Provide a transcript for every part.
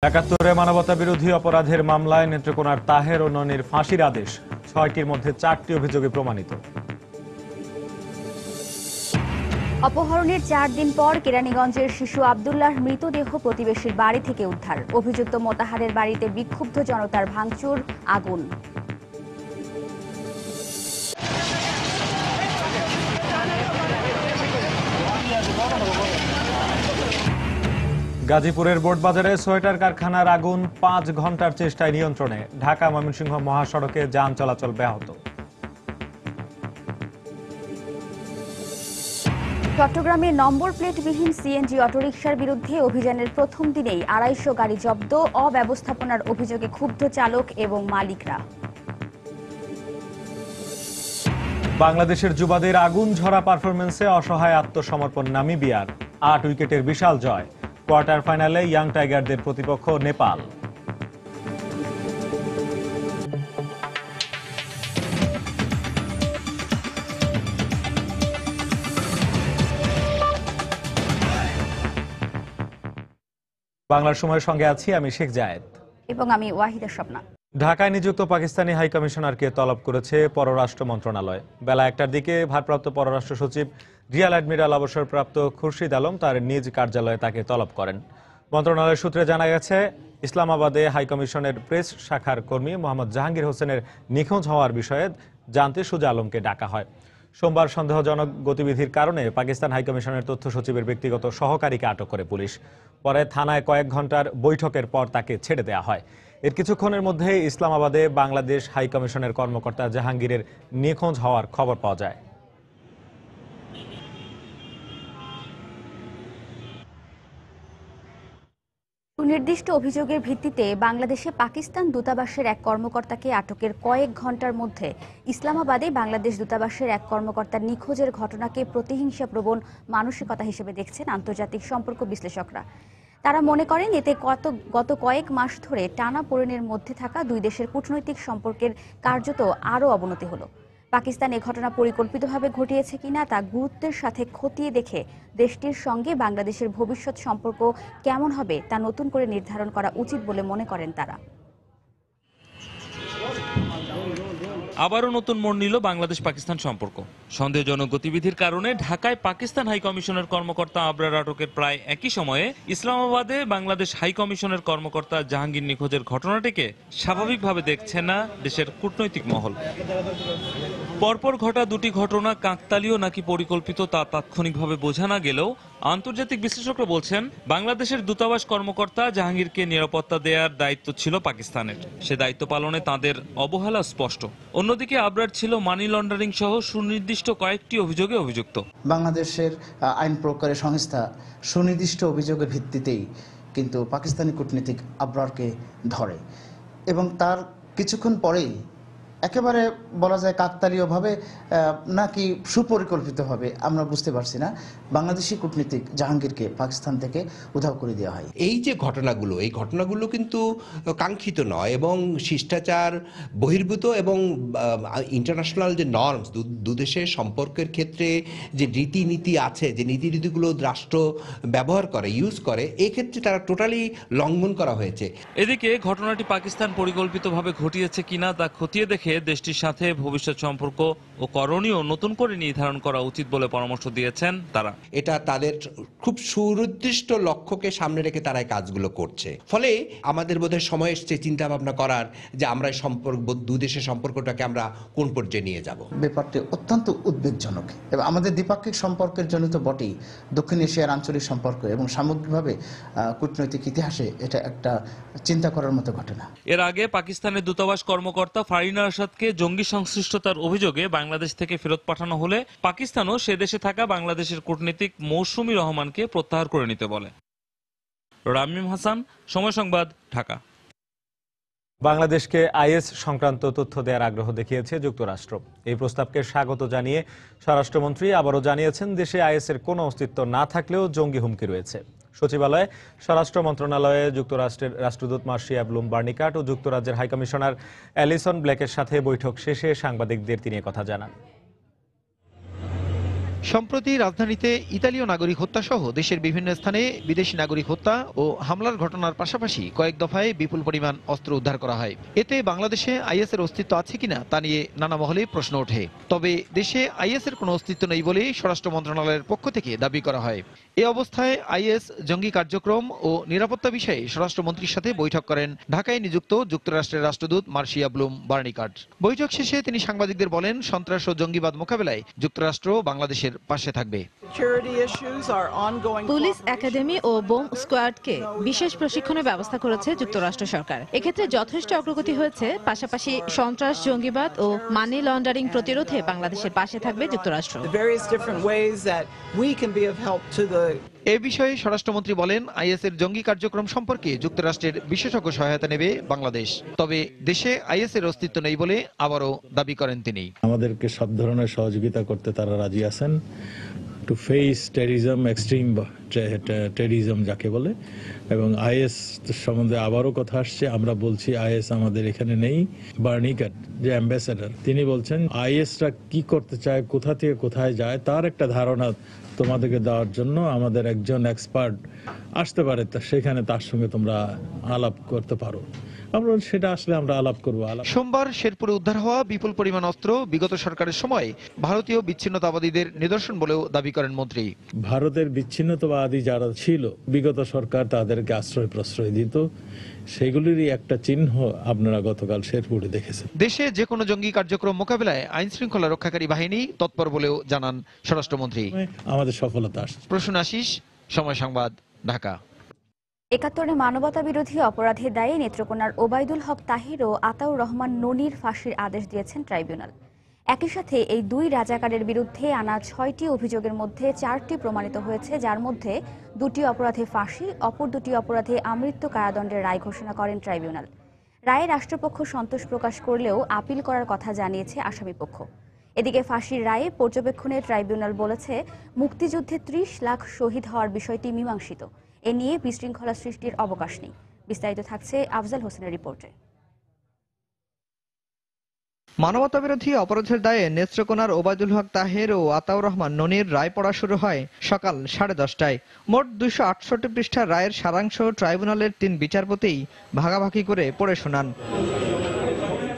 একাত্তরে মানবতা বিরোধী অপরাধের মামলায় নেত্রকোনার তাহের ও ননির ফাঁসির আদেশ, ৬টির মধ্যে ৪টি অভিযোগে প্রমাণিত। অপহরণের ৪ দিন পর কেরানীগঞ্জের শিশু আব্দুল্লাহর মৃতদেহ প্রতিবেশীর বাড়ি থেকে উদ্ধার। অভিযুক্ত মোতাহারের বাড়িতে বিক্ষুব্ধ জনতার ভাঙচুর, আগুন। গাজীপুরের বোর্ডবাজারে সোয়েটার কারখানার আগুন ৫ ঘন্টার চেষ্টায় নিয়ন্ত্রণে। ঢাকা ময়মনসিংহ মহাসড়কে যান চলাচল ব্যাহত। চট্টগ্রামে নম্বর প্লেটবিহীন সিএনজি অটোরিকশার বিরুদ্ধে অভিযানের প্রথম দিনেই ২৫০ গাড়ি জব্দ, অব্যবস্থাপনার অভিযোগে ক্ষুব্ধ চালক এবং মালিকরা। বাংলাদেশের যুবাদের আগুন ঝরা পারফরমেন্সে অসহায় আত্মসমর্পণ নামিবিয়ার, ৮ উইকেটের বিশাল জয়। কোয়ার্টার ফাইনালে ইয়াং টাইগারদের প্রতিপক্ষ নেপাল। বাংলার সময়ের সঙ্গে আছি আমি শেখ জায়েদ এবং আমি ওয়াহিদা স্বপ্না। ঢাকায় নিযুক্ত পাকিস্তানি হাই কমিশনারকে তলব করেছে পররাষ্ট্র মন্ত্রণালয়। বেলা ১টার দিকে ভারপ্রাপ্ত পররাষ্ট্র সচিব রিয়াল অ্যাডমিরাল অবসরপ্রাপ্ত খুরশিদ আলম তার নিজ কার্যালয়ে তাকে তলব করেন। মন্ত্রণালয়ের সূত্রে জানা গেছে, ইসলামাবাদে হাইকমিশনের প্রেস শাখার কর্মী মোহাম্মদ জাহাঙ্গীর হোসেনের নিখোঁজ হওয়ার বিষয়ে জানতে সুজা আলমকে ডাকা হয়। সোমবার সন্দেহজনক গতিবিধির কারণে পাকিস্তান হাইকমিশনের তথ্য সচিবের ব্যক্তিগত সহকারীকে আটক করে পুলিশ। পরে থানায় কয়েক ঘন্টার বৈঠকের পর তাকে ছেড়ে দেওয়া হয়। এর কিছুক্ষণের মধ্যে ইসলামাবাদে বাংলাদেশ হাইকমিশনের কর্মকর্তা জাহাঙ্গীরের নিখোঁজ হওয়ার খবর পাওয়া যায়। সুনির্দিষ্ট অভিযোগের ভিত্তিতে বাংলাদেশে পাকিস্তান দূতাবাসের এক কর্মকর্তাকে আটকের কয়েক ঘন্টার মধ্যে ইসলামাবাদে বাংলাদেশ দূতাবাসের এক কর্মকর্তার নিখোঁজের ঘটনাকে প্রতিহিংসাপ্রবণ মানসিকতা হিসেবে দেখছেন আন্তর্জাতিক সম্পর্ক বিশ্লেষকরা। তারা মনে করেন এতে গত কয়েক মাস ধরে টানাপোড়েনের মধ্যে থাকা দুই দেশের কূটনৈতিক সম্পর্কের কার্যত আরও অবনতি হলো। পাকিস্তান এ ঘটনা পরিকল্পিতভাবে ঘটিয়েছে কিনা তা গুরুত্বের সাথে খতিয়ে দেখে দেশটির সঙ্গে বাংলাদেশের ভবিষ্যৎ সম্পর্ক কেমন হবে তা নতুন করে নির্ধারণ করা উচিত বলে মনে করেন তারা। আবারও নতুন মোড় নিল বাংলাদেশ পাকিস্তান সম্পর্ক। সন্দেহজনক গতিবিধির কারণে ঢাকায় পাকিস্তান হাইকমিশনের কর্মকর্তা আবরার আটকের প্রায় একই সময়ে ইসলামাবাদে বাংলাদেশ হাইকমিশনের কর্মকর্তা জাহাঙ্গীর নিখোঁজের ঘটনাটিকে স্বাভাবিকভাবে দেখছে না দেশের কূটনৈতিক মহল। পরপর ঘটা দুটি ঘটনা কাকতালীয় নাকি পরিকল্পিত তা তাৎক্ষণিকভাবে বোঝা না গেলেও আন্তর্জাতিক বিশ্লেষকরা বলছেন, বাংলাদেশের দূতাবাস কর্মকর্তা জাহাঙ্গীরকে নিরাপত্তা দেওয়ার দায়িত্ব ছিল পাকিস্তানের। সে দায়িত্ব পালনে তাদের অবহেলা স্পষ্ট। অন্যদিকে আবরার ছিল মানি লন্ডারিং সহ সুনির্দিষ্ট কয়েকটি অভিযোগে অভিযুক্ত। বাংলাদেশের আইন প্রয়োগকারী সংস্থা সুনির্দিষ্ট অভিযোগের ভিত্তিতেই কিন্তু পাকিস্তানি কূটনীতিক আবরারকে ধরে এবং তার কিছুক্ষণ পরেই একেবারে বলা যায় কাকতালীয়ভাবে নাকি সুপরিকল্পিতভাবে আমরা বুঝতে পারছি না, বাংলাদেশি কূটনীতিক জাহাঙ্গীরকে পাকিস্তান থেকে উধাও করে দেওয়া হয়। এই যে ঘটনাগুলো, এই ঘটনাগুলো কিন্তু কাঙ্ক্ষিত নয় এবং শিষ্টাচার বহির্ভূত এবং ইন্টারন্যাশনাল যে নর্মস, দুদেশের সম্পর্কের ক্ষেত্রে যে রীতিনীতি আছে, যে নীতিগুলো রাষ্ট্র ব্যবহার করে, ইউজ করে, এই ক্ষেত্রে তারা টোটালি লঙ্ঘন করা হয়েছে। এদিকে ঘটনাটি পাকিস্তান পরিকল্পিতভাবে ঘটিয়েছে কিনা তা খতিয়ে দেখে দেশটির সাথে ভবিষ্যৎ সম্পর্ক ও করণীয় নতুন করে নির্ধারণ করা উচিত বলে পরামর্শ দিয়েছেন তারা। এটা তাদের খুব সুনির্দিষ্ট লক্ষ্যকে সামনে রেখে তারা এই কাজগুলো করছে। ফলে আমাদের বোধহয় সময় এসছে চিন্তা ভাবনা করার যে আমরা সম্পর্ক, দুই দেশের সম্পর্কটাকে আমরা কোন পর্যায়ে নিয়ে যাব। ব্যাপারটি অত্যন্ত উদ্বেগজনক এবং আমাদের দ্বিপাক্ষিক সম্পর্কের জন্য তো বটেই, দক্ষিণ এশিয়ার আঞ্চলিক সম্পর্ক এবং সামগ্রিকভাবে কূটনৈতিক ইতিহাসে এটা একটা চিন্তা করার মতো ঘটনা। এর আগে পাকিস্তানের দূতাবাস কর্মকর্তা ফারিনা আসাদকে জঙ্গি সংশ্লিষ্টতার অভিযোগে বাংলাদেশ থেকে ফেরত পাঠানো হলে পাকিস্তানও সে দেশে থাকা বাংলাদেশের কূটনীতিক মৌসুমী রহমানকে প্রত্যাহার করে নিতে বলে। রামিম হাসান, সময় সংবাদ, ঢাকা। বাংলাদেশকে আইএস সংক্রান্ত তথ্য দেওয়ার আগ্রহ দেখিয়েছে যুক্তরাষ্ট্র। এই প্রস্তাবকে স্বাগত জানিয়ে স্বরাষ্ট্রমন্ত্রী আবারও জানিয়েছেন, দেশে আইএসের কোনো অস্তিত্ব না থাকলেও জঙ্গি হুমকি রয়েছে। সচিবালয়ে স্বরাষ্ট্র মন্ত্রণালয়ে যুক্তরাষ্ট্রের রাষ্ট্রদূত মার্শিয়া ব্লুম বার্নিকাট ও যুক্তরাজ্যের হাইকমিশনার অ্যালিসন ব্ল্যাকের সাথে বৈঠক শেষে সাংবাদিকদের তিনি কথা জানান। সম্প্রতি রাজধানীতে ইতালীয় নাগরিক হত্যা সহ দেশের বিভিন্ন স্থানে বিদেশি নাগরিক হত্যা ও হামলার ঘটনার পাশাপাশি কয়েক দফায় বিপুল পরিমাণ অস্ত্র উদ্ধার করা হয়। এতে বাংলাদেশে আইএসের অস্তিত্ব আছে কিনা তা নিয়ে নানা মহলে প্রশ্ন ওঠে। তবে দেশে আইএসের কোনো অস্তিত্ব নেই বলে স্বরাষ্ট্র মন্ত্রণালয়ের পক্ষ থেকে দাবি করা হয়। এ অবস্থায় আইএস জঙ্গি কার্যক্রম ও নিরাপত্তা বিষয়ে স্বরাষ্ট্রমন্ত্রীর সাথে বৈঠক করেন ঢাকায় নিযুক্ত যুক্তরাষ্ট্রের রাষ্ট্রদূত মার্শিয়া ব্লুম বার্নিকাট। বৈঠক শেষে তিনি সাংবাদিকদের বলেন, সন্ত্রাস ও জঙ্গিবাদ মোকাবেলায় যুক্তরাষ্ট্র বাংলাদেশের পাশে থাকবে। পুলিশ একাডেমি ও বোম স্কোয়াডকে বিশেষ প্রশিক্ষণের ব্যবস্থা করেছে যুক্তরাষ্ট্র সরকার। এক্ষেত্রে যথেষ্ট অগ্রগতি হয়েছে। পাশাপাশি সন্ত্রাস, জঙ্গিবাদ ও মানি লন্ডারিং প্রতিরোধে বাংলাদেশের পাশে থাকবে যুক্তরাষ্ট্র। এ বিষয়ে স্বরাষ্ট্রমন্ত্রী বলেন, আইএসের জঙ্গি কার্যক্রম সম্পর্কে যুক্তরাষ্ট্রের বিশেষজ্ঞ সহায়তা নেবে বাংলাদেশ। তবে দেশে আইএসের অস্তিত্ব নেই বলে আবারও দাবি করেন তিনি। আমাদেরকে সব ধরনের সহযোগিতা করতে তারা রাজি আছেন to face terrorism, extreme terrorism যাকে বলে। এবং আইএস সম্বন্ধে আবারও কথা আসছে, আমরা বলছি আইএস আমাদের এখানে নেই। বার্নিকাট যে অ্যাম্বাসেডর, তিনি বলছেন আইএসরা কি করতে চায়, কোথা থেকে কোথায় যায় তার একটা ধারণা তোমাদেরকে দেওয়ার জন্য আমাদের একজন এক্সপার্ট আসতে পারে, সেখানে তার সঙ্গে তোমরা আলাপ করতে পারো। আমরা সেটা আসলে আমরা আলাপ করবো। সোমবার শেরপুরে উদ্ধার হওয়া বিপুল পরিমাণ অস্ত্র বিগত সরকারের সময় ভারতীয় বিচ্ছিন্নতাবাদীদের নিদর্শন বলেও দাবি করেন মন্ত্রী। ভারতের বিচ্ছিন্নতাবাদী যারা ছিল বিগত সরকার তাদেরকে আশ্রয় প্রশ্রয় দিত, সেগুলিরই একটা চিহ্ন আপনারা গতকাল শেরপুরে দেখেছেন। দেশে যে কোনো জঙ্গি কার্যক্রম মোকাবিলায় আইন শৃঙ্খলা রক্ষাকারী বাহিনী তৎপর বলেও জানান স্বরাষ্ট্রমন্ত্রী। আমাদের সফলতা আসছে। প্রসূন আশিস, সময় সংবাদ, ঢাকা। ৭১ মানবতা বিরোধী অপরাধের দায়ে নেত্রকোনার ওবায়দুল হক তাহির ও আতাউর রহমান ননির ফাঁসির আদেশ দিয়েছেন ট্রাইব্যুনাল। একই সাথে এই দুই রাজাকারের বিরুদ্ধে আনা ৬টি অভিযোগের মধ্যে ৪টি প্রমাণিত হয়েছে, যার মধ্যে ২টি অপরাধে ফাঁসি, অপর ২টি অপরাধে আমৃত্যু কারাদণ্ডের রায় ঘোষণা করেন ট্রাইব্যুনাল। রায়ে রাষ্ট্রপক্ষ সন্তোষ প্রকাশ করলেও আপিল করার কথা জানিয়েছে আসামিপক্ষ। এদিকে ফাঁসির রায়ে পর্যবেক্ষণে ট্রাইব্যুনাল বলেছে, মুক্তিযুদ্ধে ৩০ লাখ শহীদ হওয়ার বিষয়টি মীমাংসিত। এ নিয়ে বিশৃঙ্খলা সৃষ্টির অবকাশ নেই। বিস্তারিত থাকছে আফজাল হোসেনের রিপোর্টে। মানবতাবিরোধী অপরাধের দায়ে নেত্রকোনার ওবায়দুল হক তাহের ও আতাউর রহমান ননির রায় পড়া শুরু হয় সকাল 10:30টায়। মোট 268 পৃষ্ঠার রায়ের সারাংশ ট্রাইব্যুনালের 3 বিচারপতি ভাগাভাগি করে পড়ে শোনান।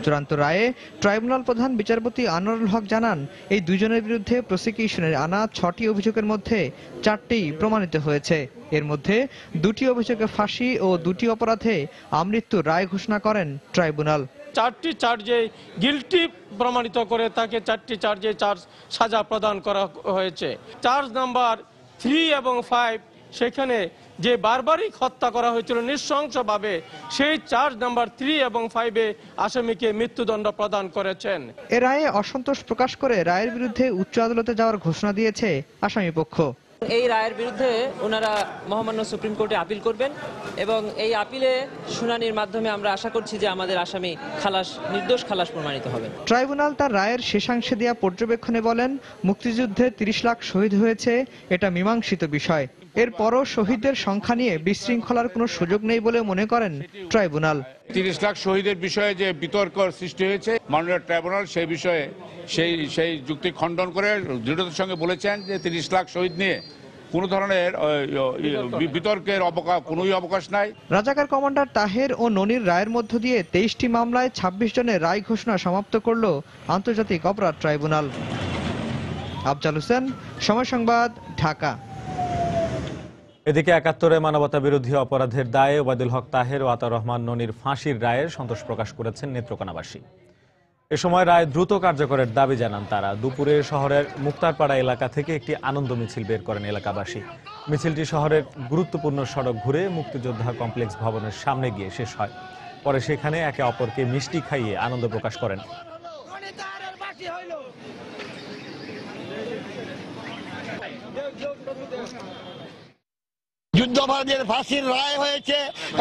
চূড়ান্ত রায়ে ট্রাইব্যুনাল প্রধান বিচারপতি আনোয়ারুল হক জানান, এই দুজনের বিরুদ্ধে প্রসিকিউশনের আনা 6টি অভিযোগের মধ্যে 4টি প্রমাণিত হয়েছে। এর মধ্যে 2টি অভিযোগে ফাঁসি ও 2টি অপরাধে আমৃত্যুর রায় ঘোষণা করেন ট্রাইব্যুনাল। 4টি চার্জে গিলটি প্রমাণিত করে তাকে 4টি চার্জে সাজা প্রদান করা হয়েছে। চার্জ নাম্বার 3 এবং 5 সেখানে যে বারবারিক হত্যা করা হয়েছিল নৃশংসভাবে, সেই চার্জ নাম্বার 3 এবং 5-এ আসামিকে মৃত্যুদণ্ড প্রদান করেছেন। এ রায়ে অসন্তোষ প্রকাশ করে রায়ের বিরুদ্ধে উচ্চ আদালতে যাওয়ার ঘোষণা দিয়েছে আসামিপক্ষ। এই রায়ের বিরুদ্ধে ওনারা মহামান্য সুপ্রিম কোর্টে আপিল করবেন এবং এই আপিলে শুনানির মাধ্যমে আমরা আশা করছি যে আমাদের আসামি নির্দোষ খালাস প্রমাণিত হবে। ট্রাইব্যুনাল তার রায়ের শেষাংশে দেওয়া পর্যবেক্ষণে বলেন, মুক্তিযুদ্ধে 30 লাখ শহীদ হয়েছে, এটা মীমাংসিত বিষয়। এরপরও শহীদদের সংখ্যা নিয়ে বিশৃঙ্খলার কোনো সুযোগ নেই বলে মনে করেন ট্রাইব্যুনাল। 30 লাখ শহীদের বিষয়ে যে বিতর্ক সৃষ্টি হয়েছে, মাননীয় ট্রাইব্যুনাল সেই বিষয়ে সেই যুক্তি খণ্ডন করে দৃঢ়তার সঙ্গে বলেছেন যে 30 লাখ শহীদ নিয়ে কোনো ধরনের বিতর্কের কোনোই অবকাশ নাই। রাজাকার কমান্ডার তাহের ও ননির রায়ের মধ্য দিয়ে 23টি মামলায় 26 জনের রায় ঘোষণা সমাপ্ত করল আন্তর্জাতিক অপরাধ ট্রাইব্যুনাল। আফজাল হোসেন, সময় সংবাদ, ঢাকা। এদিকে ৭১ মানবতা বিরোধী অপরাধের দায়ে ওবায়দুল হক তাহের ও আতাউর রহমান ননির ফাঁসির রায়ের সন্তোষ প্রকাশ করেছেন নেত্রকোনাবাসী। এ সময় রায় দ্রুত কার্যকরের দাবি জানান তারা। দুপুরে শহরের মুক্তারপাড়া এলাকা থেকে একটি আনন্দ মিছিল বের করেন এলাকাবাসী। মিছিলটি শহরের গুরুত্বপূর্ণ সড়ক ঘুরে মুক্তিযোদ্ধা কমপ্লেক্স ভবনের সামনে গিয়ে শেষ হয়। পরে সেখানে একে অপরকে মিষ্টি খাইয়ে আনন্দ প্রকাশ করেন। যুদ্ধাপরাধীদের ফাঁসির রায় হয়েছে,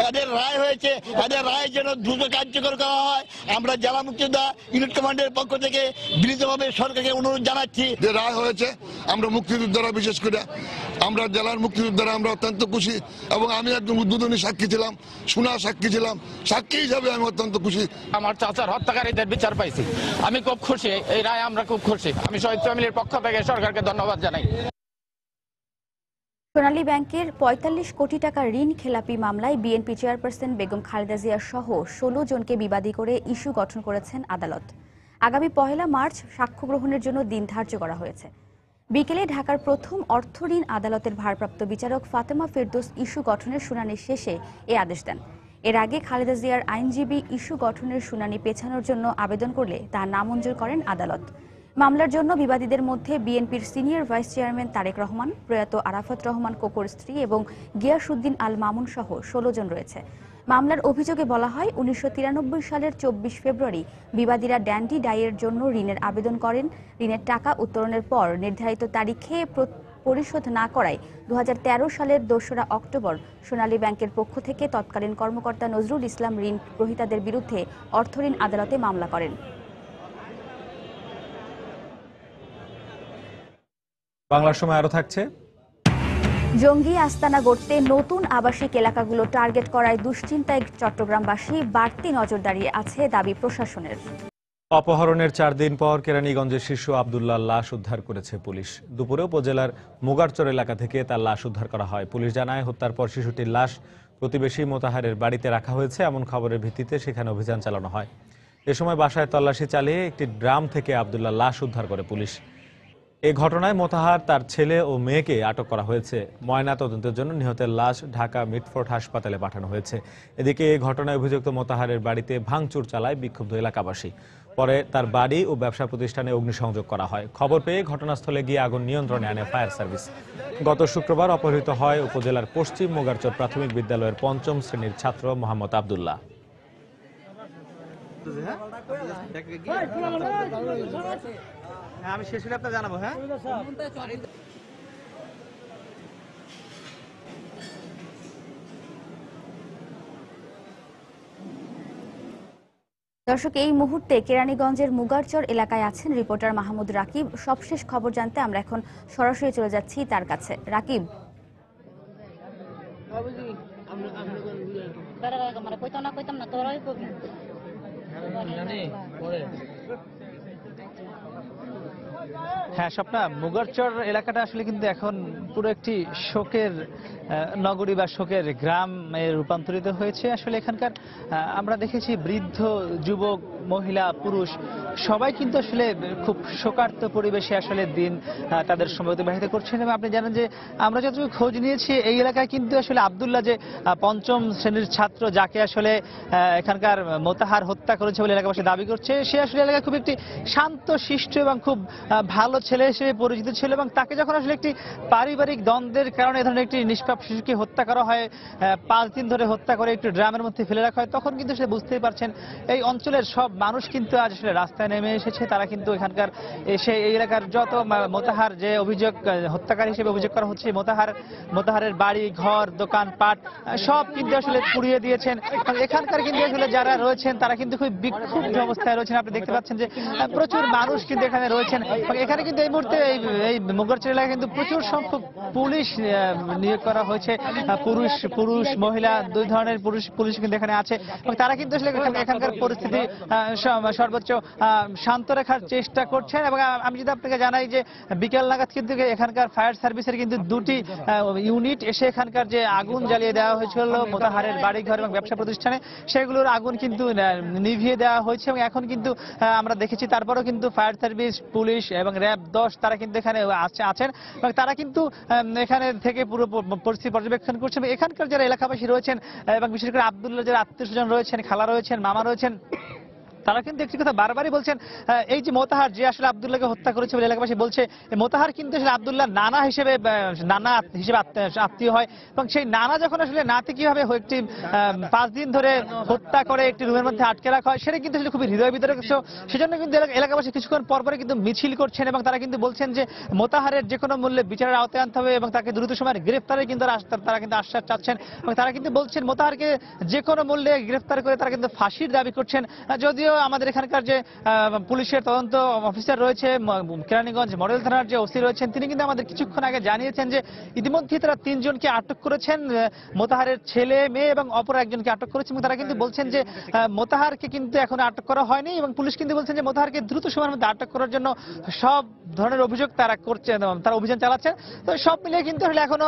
এদের রায় হয়েছে, এদের রায়ের জন্য দ্রুত কার্যকর করা হয়। আমরা জেলা মুক্তিযোদ্ধা ইউনিট কমান্ডের পক্ষ থেকে বিনীতভাবে সরকারকে অনুরোধ জানাচ্ছি। যে রায় হয়েছে আমরা মুক্তিযোদ্ধারা, বিশেষ করে আমরা জেলার মুক্তিযোদ্ধারা আমরা অত্যন্ত খুশি, এবং আমি একজন উদ্বোধনী সাক্ষী ছিলাম, শোনা সাক্ষী ছিলাম, সাক্ষী হিসাবে আমি অত্যন্ত খুশি। আমার চাচার হত্যাকারীদের বিচার পাইছি, আমি খুব খুশি, এই রায় আমরা খুব খুশি। আমি শহীদ ফ্যামিলির পক্ষ থেকে সরকারকে ধন্যবাদ জানাই। সোনালী ব্যাংকের ৪৫ কোটি টাকা ঋণ খেলাপি মামলায় বিএনপি চেয়ারপারসন বেগম খালেদা জিয়া সহ ১৬ জনকে বিবাদী করে ইস্যু গঠন করেছেন আদালত। আগামী ১ মার্চ সাক্ষ্য গ্রহণের জন্য দিন ধার্য করা হয়েছে। বিকেলে ঢাকার প্রথম অর্থ ঋণ আদালতের ভারপ্রাপ্ত বিচারক ফাতেমা ফেরদৌস ইস্যু গঠনের শুনানি শেষে এ আদেশ দেন। এর আগে খালেদা জিয়ার আইনজীবী ইস্যু গঠনের শুনানি পেছানোর জন্য আবেদন করলে তা নামঞ্জুর করেন আদালত। মামলার জন্য বিবাদীদের মধ্যে বিএনপির senior vice chairman Tarek Rahman, প্রয়াত আরাফাত রহমান কোকোর স্ত্রী এবং গিয়াসউদ্দিন আল মামুন সহ ১৬ জন রয়েছে। মামলার অভিযোগে বলা হয় ১৯৯৩ সালের ২৪ ফেব্রুয়ারি বিবাদীরা ড্যান্ডি ডাইয়ের জন্য ঋণের আবেদন করেন। ঋণের টাকা উত্তোলনের পর নির্ধারিত তারিখে পরিশোধ না করায় ২০১৩ সালের ২রা অক্টোবর সোনালী ব্যাংকের পক্ষ থেকে তৎকালীন কর্মকর্তা নজরুল ইসলাম ঋণ গ্রহীতাদের বিরুদ্ধে অর্থঋণ আদালতে মামলা করেন। বাংলার সময় আরো থাকছে। জঙ্গি আস্তানা গড়তে নতুন আবাসিক এলাকাগুলো টার্গেট করায় দুশ্চিন্তায় চট্টগ্রামবাসী, বাড়তি নজরদারি আছে দাবি প্রশাসনের। অপহরণের 4 দিন পর কেরানীগঞ্জের শিশু আব্দুল্লাহর লাশ উদ্ধার করেছে পুলিশ। দুপুরে উপজেলার মুগারচর এলাকা থেকে তার লাশ উদ্ধার করা হয়। পুলিশ জানায়, হত্যার পর শিশুটির লাশ প্রতিবেশী মোতাহারের বাড়িতে রাখা হয়েছে। এমন খবরের ভিত্তিতে সেখানে অভিযান চালানো হয়। এ সময় বাসায় তল্লাশি চালিয়ে একটি ড্রাম থেকে আব্দুল্লাহর লাশ উদ্ধার করে পুলিশ। এই ঘটনায় মোতাহার, তার ছেলে ও মেয়েকে আটক করা হয়েছে। ময়না তদন্তের জন্য নিহতের লাশ ঢাকা মিটফোর্ড হাসপাতালে পাঠানো হয়েছে। এদিকে এই ঘটনায় অভিযুক্ত মোতাহারের বাড়িতে ভাঙচুর চালায় বিক্ষুব্ধ এলাকাবাসী। পরে তার বাড়ি ও ব্যবসা প্রতিষ্ঠানে অগ্নিসংযোগ করা হয়। খবর পেয়ে ঘটনাস্থলে গিয়ে আগুন নিয়ন্ত্রণে আনে ফায়ার সার্ভিস। গত শুক্রবার অপহৃত হয় উপজেলার পশ্চিম মুগারচর প্রাথমিক বিদ্যালয়ের ৫ম শ্রেণীর ছাত্র মোহাম্মদ আব্দুল্লাহ। আমি শেষ হলে আপনাকে জানাবো। হ্যাঁ, দর্শক, এই মুহূর্তে কেরানীগঞ্জের মুগারচর এলাকায় আছেন রিপোর্টার মাহমুদ রাকিব। সবশেষ খবর জানতে আমরা এখন সরাসরি চলে যাচ্ছি তার কাছে। রাকিব, হ্যাঁ স্বপ্না, মুগারচর এলাকাটা আসলে কিন্তু এখন পুরো একটি শোকের নগরী বা শোকের গ্রামে রূপান্তরিত হয়েছে। আসলে এখানকার আমরা দেখেছি বৃদ্ধ, যুবক, মহিলা, পুরুষ সবাই কিন্তু আসলে খুব শোকার্ত পরিবেশে আসলে দিন তাদের সময় অতিবাহিত করছেন। এবং আপনি জানেন যে আমরা যতটুকু খোঁজ নিয়েছি, এই এলাকায় কিন্তু আসলে আব্দুল্লাহ যে ৫ম শ্রেণীর ছাত্র, যাকে আসলে এখানকার মোতাহার হত্যা করেছে বলে এলাকাবাসী দাবি করছে, সে আসলে এলাকায় খুব একটি শান্ত শিষ্ট এবং খুব ভালো ছেলে হিসেবে পরিচিত ছিল। এবং তাকে যখন আসলে একটি পারিবারিক দ্বন্দ্বের কারণে এ ধরনের একটি নিষ্পাপ শিশুকে হত্যা করা হয়, 5 দিন ধরে হত্যা করে একটু ড্রামের মধ্যে ফেলে রাখা হয়, তখন কিন্তু সে বুঝতেই পারছেন এই অঞ্চলের সব মানুষ কিন্তু আজ আসলে রাস্তায় নেমে এসেছে। তারা কিন্তু এখানকার এসে এই এলাকার যত মোতাহার যে অভিযোগ, হত্যাকারী হিসেবে অভিযোগ করা হচ্ছে, মোতাহারের বাড়ি ঘর দোকানপাট সব কিন্তু আসলে পুড়িয়ে দিয়েছেন। এখানকার কিন্তু আসলে যারা রয়েছেন তারা কিন্তু খুব বিক্ষুব্ধ অবস্থায় রয়েছেন। আপনি দেখতে পাচ্ছেন যে প্রচুর মানুষ কিন্তু এখানে রয়েছেন। এখানে কিন্তু এই মুহূর্তে এই মুগারচর এলাকায় কিন্তু প্রচুর সংখ্যক পুলিশ নিয়োগ করা হয়েছে। পুরুষ মহিলা দুই ধরনের পুলিশ কিন্তু এখানে আছে। এবং তারা কিন্তু আসলে এখানকার পরিস্থিতি সর্বোচ্চ শান্ত রাখার চেষ্টা করছেন। এবং আমি যদি আপনাকে জানাই যে বিকেল নাগাদ কিন্তু এখানকার ফায়ার সার্ভিসের কিন্তু 2টি ইউনিট এসে এখানকার যে আগুন জ্বালিয়ে দেওয়া হয়েছিল মোতাহারের বাড়িঘর এবং ব্যবসা প্রতিষ্ঠানে, সেগুলোর আগুন কিন্তু নিভিয়ে দেওয়া হয়েছে। এবং এখন কিন্তু আমরা দেখেছি তারপরেও কিন্তু ফায়ার সার্ভিস, পুলিশ এবং র্যাব 10 তারা কিন্তু এখানে আছেন এবং তারা কিন্তু এখানে থেকে পুরো পরিস্থিতি পর্যবেক্ষণ করছেন। এখানকার যারা এলাকাবাসী রয়েছেন এবং বিশেষ করে আব্দুল্লাহ যারা আত্মীয় স্বজন রয়েছেন, খালা রয়েছেন, মামা রয়েছেন, তারা কিন্তু একটি কথা বারবারই বলছেন, এই যে মোতাহার যে আসলে আব্দুল্লাহকে হত্যা করেছে বলে এলাকাবাসী বলছে, মোতাহার কিন্তু আসলে আব্দুল্লাহ নানা হিসেবে আত্মীয় হয়, এবং সেই নানা যখন আসলে নাতি কিভাবে একটি 5 দিন ধরে হত্যা করে একটি রুমের মধ্যে আটকে রাখা হয়, সেটা কিন্তু আসলে খুবই হৃদয় বিদারক। সেজন্য কিন্তু এলাকাবাসী কিছুক্ষণ পরপরে কিন্তু মিছিল করছেন এবং তারা কিন্তু বলছেন যে মোতাহারের যে কোনো মূল্যে বিচারের আওতায় আনতে হবে এবং তাকে দ্রুত সময়ের গ্রেফতারে কিন্তু তারা কিন্তু আশ্বাস চাচ্ছেন, এবং তারা কিন্তু বলছেন মোতাহারকে যে কোনো মূল্যে গ্রেফতার করে তারা কিন্তু ফাঁসির দাবি করছেন। যদিও আমাদের এখানকার যে পুলিশের তদন্ত অফিসার রয়েছে, কেরানীগঞ্জ মডেল থানার যে ওসি রয়েছেন, তিনি কিন্তু আমাদের কিছুক্ষণ আগে জানিয়েছেন যে ইতিমধ্যে তারা 3 জনকে আটক করেছেন, মোতাহারের ছেলে মেয়ে এবং অপর একজনকে আটক করেছেন, এবং তারা কিন্তু বলছেন যে মোতাহারকে কিন্তু এখনো আটক করা হয়নি, এবং পুলিশ কিন্তু বলছেন যে মোতাহারকে দ্রুত সময়ের মধ্যে আটক করার জন্য সব ধরনের অভিযোগ তারা করছেন, তারা অভিযান চালাচ্ছেন। তো সব মিলিয়ে কিন্তু আসলে এখনো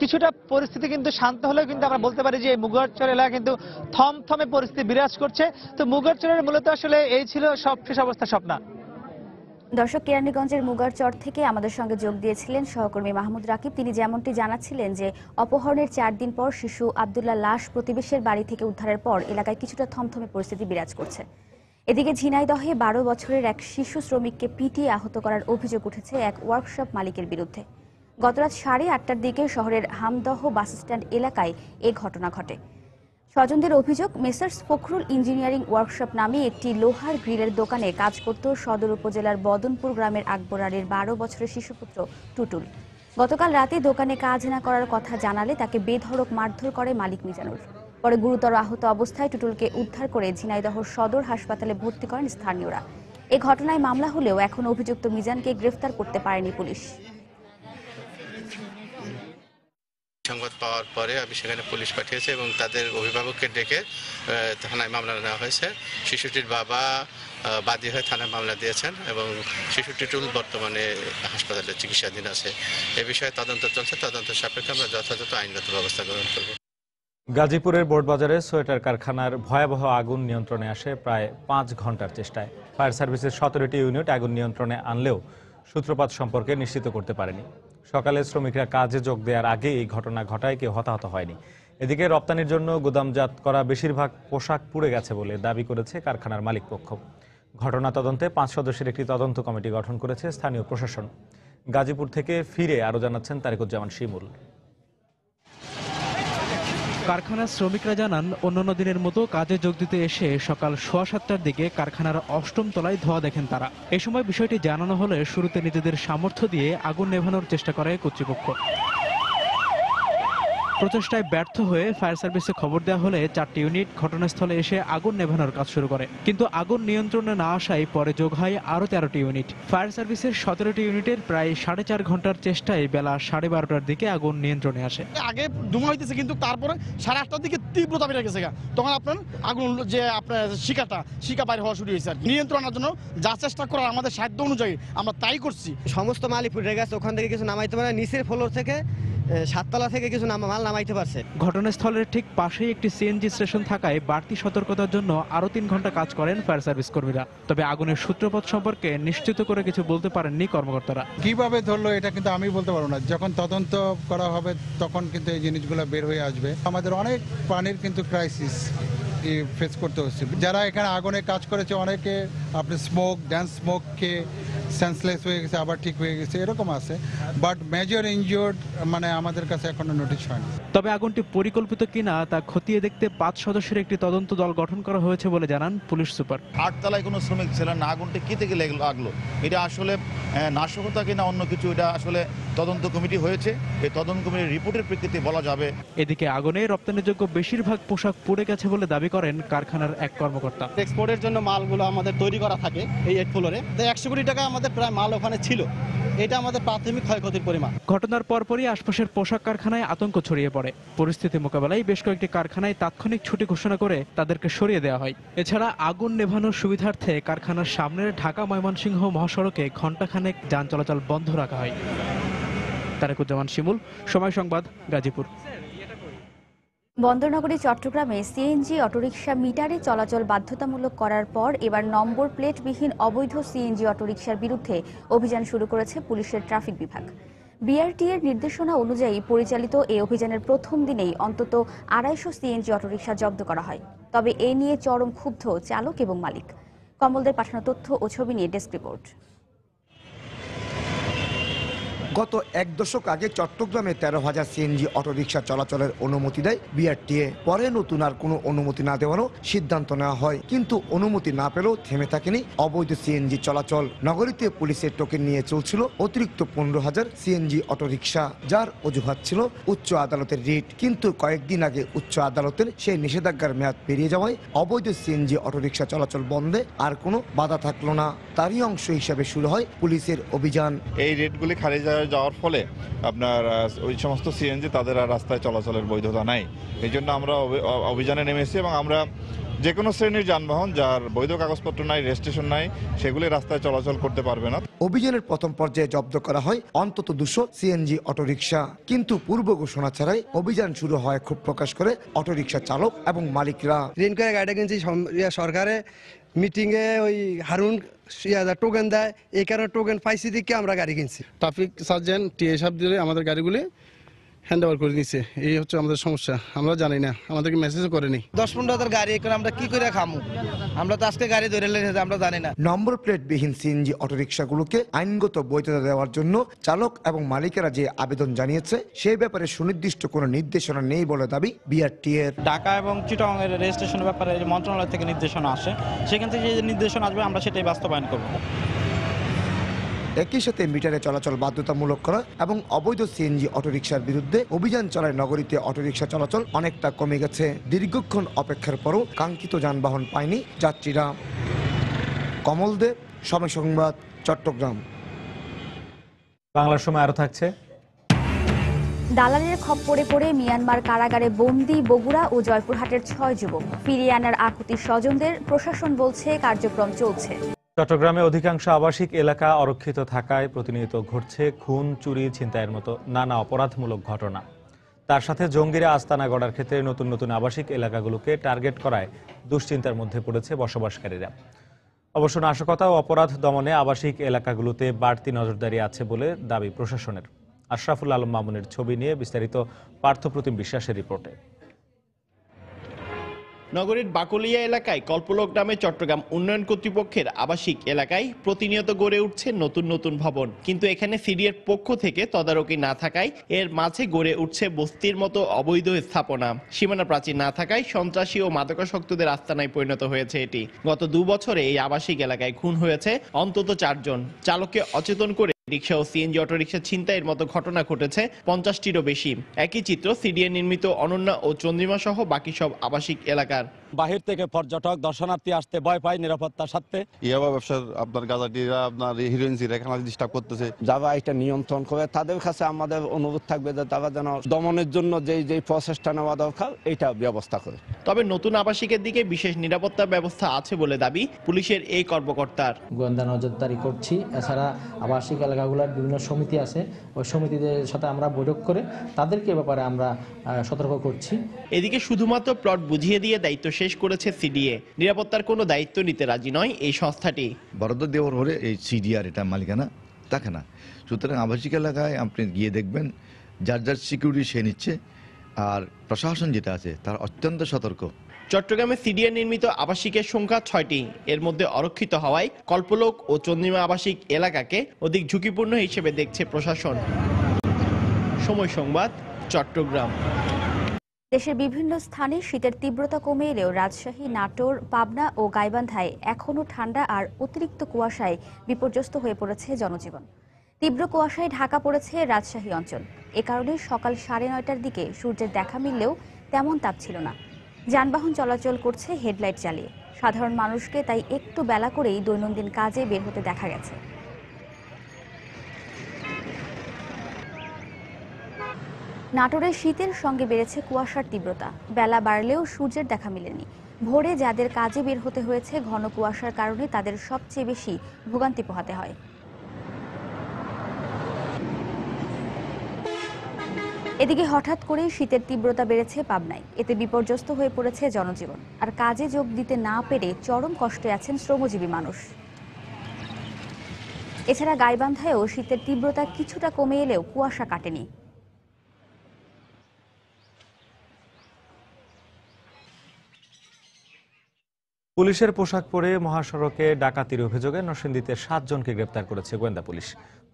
কিছুটা পরিস্থিতি কিন্তু শান্ত হলেও কিন্তু আমরা বলতে পারি যে মুগরচর এলাকা কিন্তু থমথমে পরিস্থিতি বিরাজ করছে। তো মুগরচরের মূলত আসলে এই ছিল সব শেষ অবস্থা। স্বপ্না। দর্শক, কেরানীগঞ্জের মুগারচর থেকে আমাদের সঙ্গে যোগ দিয়েছিলেন সহকর্মী মাহমুদ রাকিব। তিনি যেমনটি জানাচ্ছিলেন যে অপহরণের 4 দিন পর শিশু আব্দুল্লাহ লাশ প্রতিবেশের বাড়ি থেকে উদ্ধারের পর এলাকায় কিছুটা থমথমে পরিস্থিতি বিরাজ করছে। এদিকে ঝিনাইদহে 12 বছরের এক শিশু শ্রমিককে পিটিয়ে আহত করার অভিযোগ উঠেছে এক ওয়ার্কশপ মালিকের বিরুদ্ধে। গতরাত 8:30টার দিকে শহরের হামদহ বাসস্ট্যান্ড এলাকায় এ ঘটনা ঘটে। স্বজনদের অভিযোগ, মেসার্স ফখরুল ইঞ্জিনিয়ারিং ওয়ার্কশপ নামে একটি লোহার গ্রিলের দোকানে কাজ করত সদর উপজেলার বদনপুর গ্রামের আকবর আলীর 12 বছরের শিশুপুত্র টুটুল। গতকাল রাতে দোকানে কাজ না করার কথা জানালে তাকে বেধড়ক মারধর করে মালিক মিজানুর। পরে গুরুতর আহত অবস্থায় টুটুলকে উদ্ধার করে ঝিনাইদহ সদর হাসপাতালে ভর্তি করেন স্থানীয়রা। এ ঘটনায় মামলা হলেও এখন অভিযুক্ত মিজানকে গ্রেফতার করতে পারেনি পুলিশ। সংবাদ পাওয়ার পরে আমি সেখানে পুলিশ পাঠিয়েছি এবং তাদের অভিভাবককে ডেকে থানায় মামলা নেওয়া হয়েছে। শিশুটির বাবা বাদী হয়ে থানায় মামলা দিয়েছেন এবং শিশুটি টুল বর্তমানে হাসপাতালে চিকিৎসাধীন আছে। এ বিষয়ে তদন্ত চলছে, তদন্ত সাপেক্ষে আমরা যথাযথ আইনগত ব্যবস্থা গ্রহণ করব। গাজীপুরের বোর্ডবাজারে সোয়েটার কারখানার ভয়াবহ আগুন নিয়ন্ত্রণে আসে প্রায় 5 ঘন্টার চেষ্টায়। ফায়ার সার্ভিসের 17টি ইউনিট আগুন নিয়ন্ত্রণে আনলেও সূত্রপাত সম্পর্কে নিশ্চিত করতে পারেনি। সকালে শ্রমিকরা কাজে যোগ দেওয়ার আগে এই ঘটনা ঘটায় কেউ হতাহত হয়নি। এদিকে রপ্তানির জন্য গুদামজাত করা বেশিরভাগ পোশাক পুড়ে গেছে বলে দাবি করেছে কারখানার মালিকপক্ষ। ঘটনা তদন্তে 5 সদস্যের একটি তদন্ত কমিটি গঠন করেছে স্থানীয় প্রশাসন। গাজীপুর থেকে ফিরে আরও জানাচ্ছেন তারিকুজ্জামান শিমুল। কারখানার শ্রমিকরা জানান, অন্যান্য দিনের মতো কাজে যোগ দিতে এসে সকাল 7:15টার দিকে কারখানার 8ম তলায় ধোঁয়া দেখেন তারা। এ সময় বিষয়টি জানানো হলে শুরুতে নিজেদের সামর্থ্য দিয়ে আগুন নেভানোর চেষ্টা করে কর্তৃপক্ষ। প্রচেষ্টায় ব্যর্থ হয়ে ফায়ার সার্ভিসে খবর দেওয়া হলে 4টি ইউনিট ঘটনাস্থলে এসে আগুন নেভানোর কাজ শুরু করে, কিন্তু আগুন নিয়ন্ত্রণে না আসায় পরে যোগ হয় আরও 13টি ইউনিট। ফায়ার সার্ভিসের 17টি ইউনিটের প্রায় 4.5 ঘন্টার চেষ্টায় বেলা 12:30টার দিকে আগুন নিয়ন্ত্রণে আসে। আগে ধোঁয়া হইতেছে, কিন্তু তারপরে 8:30টার দিকে তীব্রতা বেড়ে গেছে, তখন আপনার আগুন যে আপনার শিকা বাইরে হওয়া শুরু হয়েছে। আর নিয়ন্ত্রণের জন্য যা চেষ্টা করার আমাদের সাধ্য অনুযায়ী আমরা তাই করছি। সমস্ত মালই ফুটে গেছে, ওখান থেকে কিছু নামাইতে পারে, নিচের ফ্লোর থেকে 7তলা থেকে কিছু মাল নামাইতে পারছে। ঘটনাস্থলের ঠিক পাশেই একটি সিএনজি স্টেশন থাকায় বাড়তি সতর্কতার জন্য আরও 3 ঘন্টা কাজ করেন ফায়ার সার্ভিস কর্মীরা। তবে আগুনের সূত্রপাত সম্পর্কে নিশ্চিত করে কিছু বলতে পারেননি কর্মকর্তারা। কিভাবে ধরলো এটা কিন্তু আমি বলতে পারবো না। যখন তদন্ত করা হবে তখন কিন্তু এই জিনিসগুলো বের হয়ে আসবে। আমাদের অনেক পানির কিন্তু ক্রাইসিস ফেস করতে হচ্ছে। যারা এখানে আগুনে কাজ করেছে অনেকে আপনার ড্যান্স স্মোক খেয়ে সেন্সলেস হয়ে গেছে, আবার ঠিক হয়ে গেছে, এরকম আছে। বাট মেজর ইনজিওর্ড মানে আমাদের কাছে এখনো নোটিশ হয়নি। তবে আগুনটি পরিকল্পিত কিনা তা খতিয়ে দেখতে 5 সদস্যের একটি তদন্ত দল গঠন করা হয়েছে বলে জানান পুলিশ সুপার। 8 তলায় কোনো শ্রমিক ছিলেন না, আগুনটি কি থেকে লাগলো, এটা আসলে নাশকতা কিনা অন্য কিছু, এটা আসলে তদন্ত কমিটি হয়েছে। এই তদন্ত কমিটির রিপোর্টের প্রেক্ষিতে বলা যাবে। এদিকে আগুনে রপ্তানিযোগ্য বেশিরভাগ পোশাক পুড়ে গেছে বলে দাবি করেন কারখানার এক কর্মকর্তা। এক্সপোর্টের জন্য মালগুলো আমাদের তৈরি করা থাকে এই 8 ফ্লোরে, 100 কোটি টাকা আমাদের প্রায় মাল ওখানে ছিল। এটা আমাদের প্রাথমিক ক্ষয়ক্ষতির পরিমাণ। ঘটনার পরপরই আশপাশের পোশাক কারখানায় আতঙ্ক ছড়িয়ে পড়ে। পরিস্থিতি মোকাবেলায় বেশ কয়েকটি কারখানায় তাৎক্ষণিক ছুটি ঘোষণা করে তাদেরকে সরিয়ে দেওয়া হয়। এছাড়া আগুন নেভানোর সুবিধার্থে কারখানার সামনের ঢাকা ময়মনসিংহ মহাসড়কে ঘণ্টাখানেক যান চলাচল বন্ধ রাখা হয়। তারিকুজ্জামান শিমুল, সময় সংবাদ, গাজীপুর। বন্দরনগরী চট্টগ্রামে সিএনজি অটোরিকশা মিটারে চলাচল বাধ্যতামূলক করার পর এবার নম্বর প্লেটবিহীন অবৈধ সিএনজি অটোরিকশার বিরুদ্ধে অভিযান শুরু করেছে পুলিশের ট্রাফিক বিভাগ। বিআরটি এর নির্দেশনা অনুযায়ী পরিচালিত এই অভিযানের প্রথম দিনেই অন্তত 250 সিএনজি অটোরিকশা জব্দ করা হয়। তবে এ নিয়ে চরম ক্ষুব্ধ চালক এবং মালিক। কমলদের পাঠানো তথ্য ও ছবি নিয়ে ডেস্ক রিপোর্ট। গত এক দশক আগে চট্টগ্রামে 13,000 সিএনজি অটোরিকশা চলাচলের অনুমতি দেয় বিআরটিএ। পরে নতুন আর কোনো অনুমতি না দেওয়ারও সিদ্ধান্ত নেওয়া হয়, কিন্তু অনুমতি না পেলেও থেমে থাকেনি অবৈধ সিএনজি চলাচল। নগরীতে পুলিশের টোকেন নিয়ে চলছিল অতিরিক্ত 15,000 সিএনজি অটোরিকশা, যার অজুহাত ছিল উচ্চ আদালতের রিট। কিন্তু কয়েকদিন আগে উচ্চ আদালতের সেই নিষেধাজ্ঞার মেয়াদ পেরিয়ে যাওয়ায় অবৈধ সিএনজি অটোরিকশা চলাচল বন্ধে আর কোনো বাধা থাকলো না। তারই অংশ হিসাবে শুরু হয় পুলিশের অভিযান। এই রেটগুলি খারিজ যাওয়ার ফলে আপনার ওই সমস্ত সিএনজি তাদের আর রাস্তায় চলাচলের বৈধতা নাই। এই জন্য আমরা অভিযানে নেমেছি এবং আমরা যে কোনো শ্রেণীর যানবাহন যার বৈধ কাগজপত্র নাই, রেজিস্ট্রেশন নাই, সেগুলি রাস্তায় চলাচল করতে পারবে না। অভিযানের প্রথম পর্যায়ে জব্দ করা হয় অন্তত 200 সিএনজি অটোরিকশা, কিন্তু পূর্ব ঘোষণা ছাড়াই অভিযান শুরু হয় ক্ষোভ প্রকাশ করে অটোরিকশা চালক এবং মালিকরা। ঋণ করে গাড়িটা কিনছি সরকারে মিটিংয়ে ওই হারুন টোকেন দেয়, এই কারণে টোকেন পাইছি দিকে আমরা গাড়ি কিনছি। ট্রাফিক সার্জেন্ট টিএ সাহেব দিলে আমাদের গাড়িগুলি হ্যান্ড ওভার করে নিচ্ছে। এই হচ্ছে আমাদের সমস্যা, আমরা জানি না, আমাদেরকে মেসেজও করেনি। 10-15 গাড়ি করে আমরা কি করে খামু? আমরা তো আজকে গাড়ি ধরে লেগেছে, আমরা জানি না। নম্বর প্লেট বিহীন সিএনজি অটোরিকশাগুলোকে আইনগত বৈধতা দেওয়ার জন্য চালক এবং মালিকেরা যে আবেদন জানিয়েছে সেই ব্যাপারে সুনির্দিষ্ট কোনো নির্দেশনা নেই বলে দাবি বিআরটিএর। ঢাকা এবং চিটাগংয়ের রেজিস্ট্রেশনের ব্যাপারে মন্ত্রণালয় থেকে নির্দেশনা আসে, সেখান থেকে যে নির্দেশনা আসবে আমরা সেটাই বাস্তবায়ন করব। একই সাথে মিটারে চলাচল বাধ্যতামূলক করা এবং অবৈধ সিএনজি অটোরিকশার বিরুদ্ধে অভিযান চালায় নগরীতে অটোরিকশা চলাচল অনেকটা কমে গেছে। দীর্ঘক্ষণ অপেক্ষার পরও কাঙ্ক্ষিত যানবাহন পায়নি যাত্রীরা। কমল দেব, সময় সংবাদ, চট্টগ্রাম। বাংলার সময় আরো থাকছে। দালালের খপ্পরে পড়ে মিয়ানমার কারাগারে বন্দী বগুড়া ও জয়পুরহাটের 6 যুবক। ফিরিয়ে আনার আকুতি স্বজনদের, প্রশাসন বলছে কার্যক্রম চলছে। চট্টগ্রামে অধিকাংশ আবাসিক এলাকা অরক্ষিত থাকায় প্রতিনিয়ত ঘটছে খুন, চুরি, ছিনতাইয়ের মতো নানা অপরাধমূলক ঘটনা। তার সাথে জঙ্গিরা আস্তানা গড়ার ক্ষেত্রে নতুন নতুন আবাসিক এলাকাগুলোকে টার্গেট করায় দুশ্চিন্তার মধ্যে পড়েছে বসবাসকারীরা। অবশ্য নাশকতা ও অপরাধ দমনে আবাসিক এলাকাগুলোতে বাড়তি নজরদারি আছে বলে দাবি প্রশাসনের। আশরাফুল আলম মামুনের ছবি নিয়ে বিস্তারিত পার্থপ্রতিম বিশ্বাসের রিপোর্টে। নগরীর বাকলিয়া এলাকায় কল্পলোক নামে চট্টগ্রাম উন্নয়ন কর্তৃপক্ষের আবাসিক এলাকায় প্রতিনিয়ত গড়ে উঠছে নতুন নতুন ভবন, কিন্তু এখানে সিডিএর পক্ষ থেকে তদারকি না থাকায় এর মাঝে গড়ে উঠছে বস্তির মতো অবৈধ স্থাপনা। সীমানা প্রাচীর না থাকায় সন্ত্রাসী ও মাদকাসক্তদের আস্তানায় পরিণত হয়েছে এটি। গত 2 বছরে এই আবাসিক এলাকায় খুন হয়েছে অন্তত 4 জন। চালককে অচেতন করে রিক্সা ও সিএনজি অটোরিকশা ছিনতাইয়ের মতো ঘটনা ঘটেছে 50টিরও বেশি। একই চিত্র সিডিএ নির্মিত অনন্যা ও চন্দ্রিমা সহ বাকি সব আবাসিক এলাকার। বাহির থেকে পর্যটক দর্শনার্থী আসতে ভয় পায় নিরাপত্তার সাথে। ইয়াবা ব্যবসার আপনার গাঁজাটিরা আপনার হিরোইনজিরা এখানে ডিস্টার্ব করতেছে। যারা এটা নিয়ন্ত্রণ করে তাদের কাছে আমাদের অনুরোধ থাকবে যে তারা যেন দমনের জন্য যেই প্রচেষ্টা নেওয়া দরকার এইটা ব্যবস্থা করে। তবে নতুন আবাসিকের দিকে বিশেষ নিরাপত্তা ব্যবস্থা আছে বলে দাবি পুলিশের এই কর্মকর্তার। গোয়েন্দা নজরদারি করছি। এছাড়া আবাসিক এলাকাগুলোর বিভিন্ন সমিতি আছে, ওই সমিতিদের সাথে আমরা বৈঠক করে তাদেরকে ব্যাপারে আমরা সতর্ক করছি। এদিকে শুধুমাত্র প্লট বুঝিয়ে দিয়ে দায়িত্ব শেষ করেছে সিডিএ। নিরাপত্তার কোনো দায়িত্ব নিতে রাজি নয় এই সংস্থাটি। বরাদ্দ দেওয়ার হলে এই সিডিআর এটা মালিকানা থাকে না, সুতরাং আবাসিক এলাকায় আপনি গিয়ে দেখবেন যার যার সিকিউরিটি সে নিচ্ছে, আর প্রশাসন যেটা আছে তার অত্যন্ত সতর্ক। চট্টগ্রামে সিডিএ নির্মিত আবাসিকের সংখ্যা 6টি। এর মধ্যে অরক্ষিত হওয়ায় কল্পলোক ও চন্দ্রিমা আবাসিক এলাকাকে অধিক ঝুঁকিপূর্ণ হিসেবে দেখছে প্রশাসন। সময় সংবাদ, চট্টগ্রাম। দেশের বিভিন্ন স্থানে শীতের তীব্রতা কমে এলেও রাজশাহী, নাটোর, পাবনা ও গাইবান্ধায় এখনও ঠান্ডা আর অতিরিক্ত কুয়াশায় বিপর্যস্ত হয়ে পড়েছে জনজীবন। তীব্র কুয়াশায় ঢাকা পড়েছে রাজশাহী অঞ্চল। এ কারণে সকাল 9:30টার দিকে সূর্যের দেখা মিললেও তেমন তাপ ছিল না। যানবাহন চলাচল করছে হেডলাইট জ্বালিয়ে। সাধারণ মানুষকে তাই একটু বেলা করেই দৈনন্দিন কাজে বের হতে দেখা গেছে। নাটোরে শীতের সঙ্গে বেড়েছে কুয়াশার তীব্রতা। বেলা বাড়লেও সূর্যের দেখা মেলেনি। ভোরে যাদের কাজে বের হতে হয়েছে ঘন কুয়াশার কারণে তাদের সবচেয়ে বেশি ভোগান্তি পোহাতে হয়। এদিকে হঠাৎ করেই শীতের তীব্রতা বেড়েছে পাবনায়। এতে বিপর্যস্ত হয়ে পড়েছে জনজীবন। আর কাজে যোগ দিতে না পেরে চরম কষ্টে আছেন শ্রমজীবী মানুষ। এছাড়া গাইবান্ধায়ও শীতের তীব্রতা কিছুটা কমে এলেও কুয়াশা কাটেনি। পুলিশের পোশাক পরে মহাসড়কে ডাকাতির অভিযোগে নরসিংদীতে 7 জনকে গ্রেপ্তার করেছে গোয়েন্দা পুলিশ।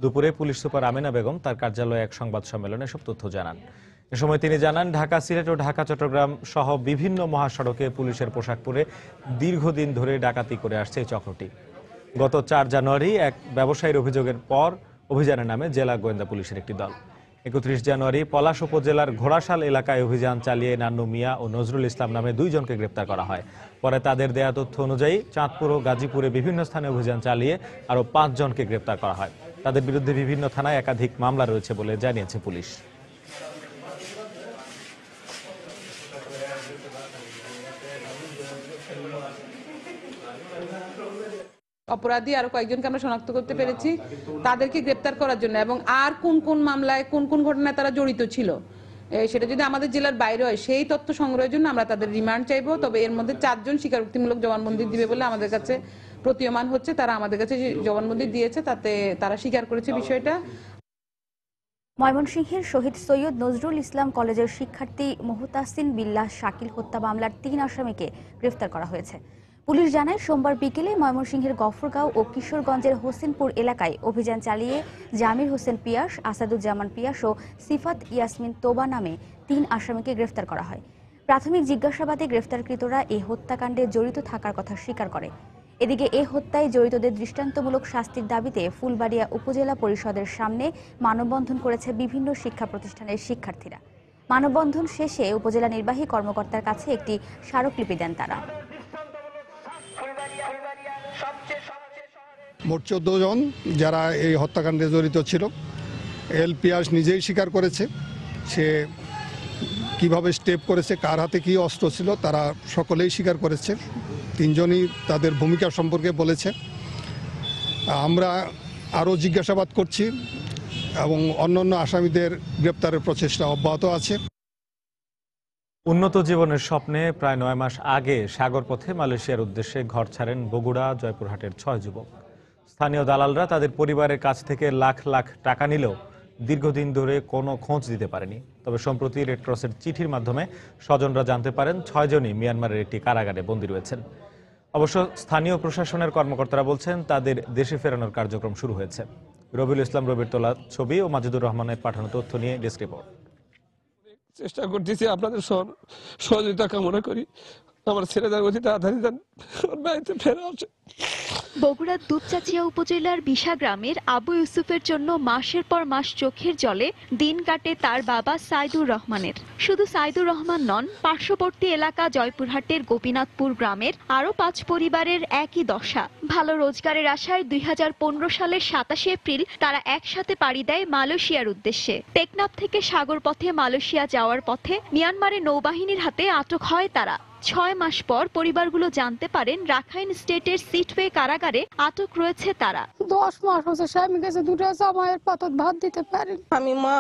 দুপুরে পুলিশ সুপার আমেনা বেগম তার কার্যালয়ে এক সংবাদ সম্মেলনে এসব তথ্য জানান। এ সময় তিনি জানান, ঢাকা সিলেট ও ঢাকা চট্টগ্রাম সহ বিভিন্ন মহাসড়কে পুলিশের পোশাক পরে দীর্ঘদিন ধরে ডাকাতি করে আসছে এই চক্রটি। গত 4 জানুয়ারি এক ব্যবসায়ীর অভিযোগের পর অভিযানের নামে জেলা গোয়েন্দা পুলিশের একটি দল 31 জানুয়ারি পলাশ উপজেলার ঘোড়াশাল এলাকায় অভিযান চালিয়ে নান্নু মিয়া ও নজরুল ইসলাম নামে 2 জনকে গ্রেপ্তার করা হয়। পরে তাদের দেয়া তথ্য অনুযায়ী চাঁদপুর ও গাজীপুরে বিভিন্ন স্থানে অভিযান চালিয়ে আরও 5 জনকে গ্রেপ্তার করা হয়। তাদের বিরুদ্ধে বিভিন্ন থানায় একাধিক মামলা রয়েছে বলে জানিয়েছে পুলিশ। অপরাধী আরো কয়েকজনকে আমরা শনাক্ত করতে পেরেছি, তাদেরকে গ্রেপ্তার করার জন্য, এবং আর কোন কোন মামলায় কোন কোন ঘটনায় তারা জড়িত ছিল সেটা যদি আমাদের জেলার বাইরে হয় সেই তথ্য সংগ্রহের জন্য আমরা তাদের রিমান্ড চাইবো। তবে এর মধ্যে 4 জন স্বীকারোক্তিমূলক জবানবন্দি দিবে বলে আমাদের কাছে প্রতীয়মান হচ্ছে। তারা আমাদের কাছে যে জবানবন্দি দিয়েছে তাতে তারা স্বীকার করেছে বিষয়টা। ময়মনসিংহের শহীদ সৈয়দ নজরুল ইসলাম কলেজের শিক্ষার্থী মুহতাসিন বিল্লাহ শাকিল হত্যা মামলার 3 আসামিকে গ্রেফতার করা হয়েছে। পুলিশ জানায়, সোমবার বিকেলে ময়মনসিংহের গফরগাঁও ও কিশোরগঞ্জের হোসেনপুর এলাকায় অভিযান চালিয়ে জামির হোসেন পিয়াস, আসাদুজ্জামান পিয়াস ও সিফাত ইয়াসমিন তোবা নামে 3 আসামিকে গ্রেফতার করা হয়। প্রাথমিক জিজ্ঞাসাবাদে গ্রেফতারকৃতরা এই হত্যাকাণ্ডে জড়িত থাকার কথা স্বীকার করে। এদিকে এ হত্যায় জড়িতদের দৃষ্টান্তমূলক শাস্তির দাবিতে ফুলবাড়িয়া উপজেলা পরিষদের সামনে মানববন্ধন করেছে বিভিন্ন শিক্ষা প্রতিষ্ঠানের শিক্ষার্থীরা। মানববন্ধন শেষে উপজেলা নির্বাহী কর্মকর্তার কাছে একটি স্মারকলিপি দেন তারা। মোট 14 জন যারা এই হত্যাকাণ্ডে জড়িত ছিল। পিয়াস নিজেই স্বীকার করেছে সে কিভাবে স্টেপ করেছে, কার হাতে কি অস্ত্র ছিল, তারা সকলেই স্বীকার করেছে। 3 জনই তাদের ভূমিকা সম্পর্কে বলেছে। আমরা আরও জিজ্ঞাসাবাদ করছি এবং অন্যান্য আসামিদের গ্রেপ্তারের প্রচেষ্টা অব্যাহত আছে। উন্নত জীবনের স্বপ্নে প্রায় 9 মাস আগে সাগরপথে মালয়েশিয়ার উদ্দেশ্যে ঘর ছাড়েন বগুড়া জয়পুরহাটের 6 যুবক। স্থানীয় দালালরা তাদের পরিবারের কাছ থেকে লাখ লাখ টাকা নিলেও দীর্ঘদিন ধরে কোনো খোঁজ দিতে পারেনি। তবে সম্প্রতি রেডক্রসের চিঠির মাধ্যমে স্বজনরা জানতে পারেন 6 জনই মিয়ানমারের একটি কারাগারে বন্দী রয়েছেন। অবশ্য স্থানীয় প্রশাসনের কর্মকর্তারা বলছেন তাদের দেশে ফেরানোর কার্যক্রম শুরু হয়েছে। রবিউল ইসলাম রবির তোলা ছবি ও মাজেদুর রহমানের পাঠানো তথ্য নিয়ে ডেস্ক রিপোর্ট। চেষ্টা করতেছি, আপনাদের সহযোগিতা কামনা করি। আমার ছেলেদের গতি তাড়াতাড়ি বাড়িতে ফেরা আছে। বগুড়ার দুপচাচিয়া উপজেলার বিশা গ্রামের আবু ইউসুফের জন্য মাসের পর মাস চোখের জলে দিন কাটে তার বাবা সাইদুর রহমানের। শুধু সাইদুর রহমান নন, পার্শ্ববর্তী এলাকা জয়পুরহাটের গোপীনাথপুর গ্রামের আরো 5 পরিবারের একই দশা। ভালো রোজগারের আশায় 2015 সালের 27 এপ্রিল তারা একসাথে পাড়ি দেয় মালয়েশিয়ার উদ্দেশ্যে। টেকনাফ থেকে সাগরপথে মালয়েশিয়া যাওয়ার পথে মিয়ানমারের নৌবাহিনীর হাতে আটক হয় তারা। 6 মাস পর পরিবারগুলো জানতে পারেন রাখাইন স্টেটের সিটওয়ে কারাগারে আটক রয়েছে তারা। 10 মাস হচ্ছে স্বামী কাছে 2টা জামাইয়ের পাতত ভাত দিতে পারেন। আমি মা,